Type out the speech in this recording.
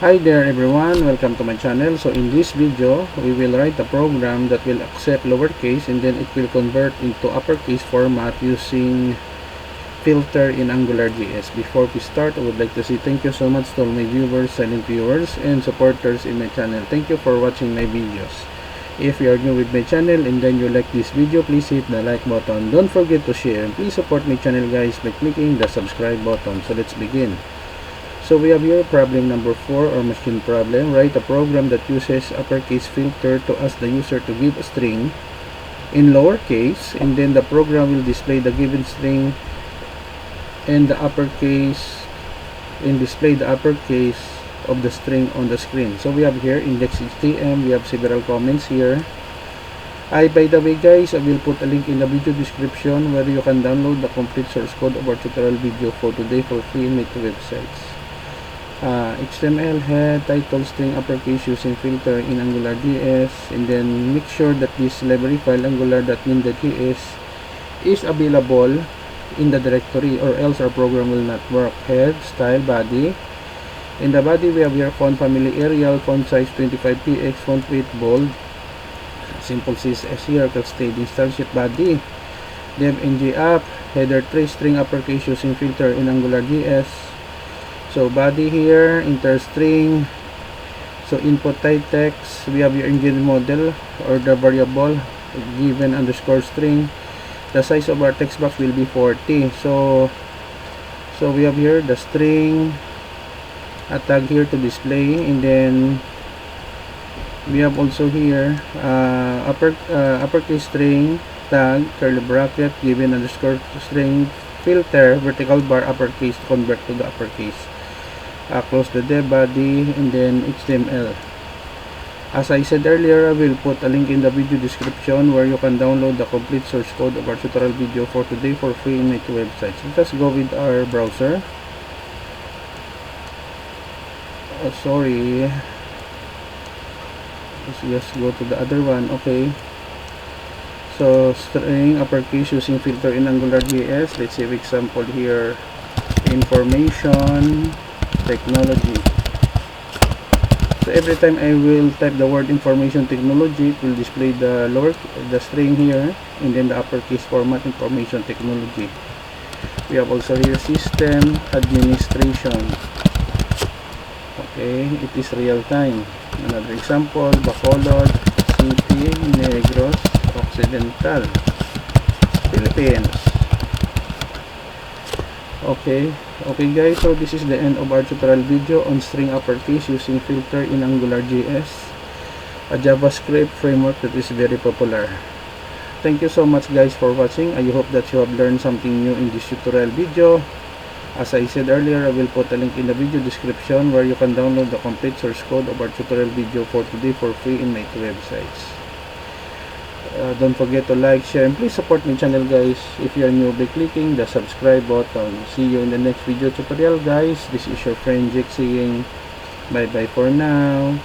Hi there everyone, welcome to my channel. So in this video, we will write a program that will accept lowercase and then it will convert into uppercase format using filter in AngularJS. Before we start, I would like to say thank you so much to all my viewers, silent viewers, and supporters in my channel. Thank you for watching my videos. If you are new with my channel and then you like this video, please hit the like button. Don't forget to share and please support my channel guys by clicking the subscribe button. So let's begin. So we have here problem number 4 or machine problem. Write a program that uses uppercase filter to ask the user to give a string in lowercase, and then the program will display the given string and the uppercase and display the uppercase of the string on the screen. So we have here index.html. We have several comments here. By the way guys, I will put a link in the video description where you can download the complete source code of our tutorial video for today for free in my two websites. HTML head, title, string, uppercase using filter in AngularJS, and then make sure that this library file angular.min.js is available in the directory or else our program will not work. Head, style, body. In the body we have here font family Arial, font size 25px, font weight bold, simple CSS here, staging starship body, dev ng app, header trace, string uppercase using filter in AngularJS. So body here, enter string. So input type text, we have your engine model or the variable given underscore string. The size of our text box will be 40. So we have here the string, a tag here to display, and then we have also here uppercase string tag curly bracket given underscore string filter vertical bar uppercase to convert to the uppercase. Close the dev body and then HTML. As I said earlier, I will put a link in the video description where you can download the complete source code of our tutorial video for today for free in my two websites. Let us go with our browser. Sorry, let's just go to the other one. Okay, so string uppercase using filter in AngularJS. Let's save example here, information technology. So every time I will type the word information technology, it will display the string here and then the uppercase format information technology. We have also here system administration. Okay, it is real time. Another example, Bacolod City, Negros Occidental, Philippines. Okay guys, so this is the end of our tutorial video on string uppercase using filter in AngularJS, a JavaScript framework that is very popular. Thank you so much guys for watching. I hope that you have learned something new in this tutorial video. As I said earlier, I will put a link in the video description where you can download the complete source code of our tutorial video for today for free in my two websites. Don't forget to like, share, and please support my channel guys if you are new by clicking the subscribe button. See you in the next video tutorial guys. This is your friend Jake saying bye bye for now.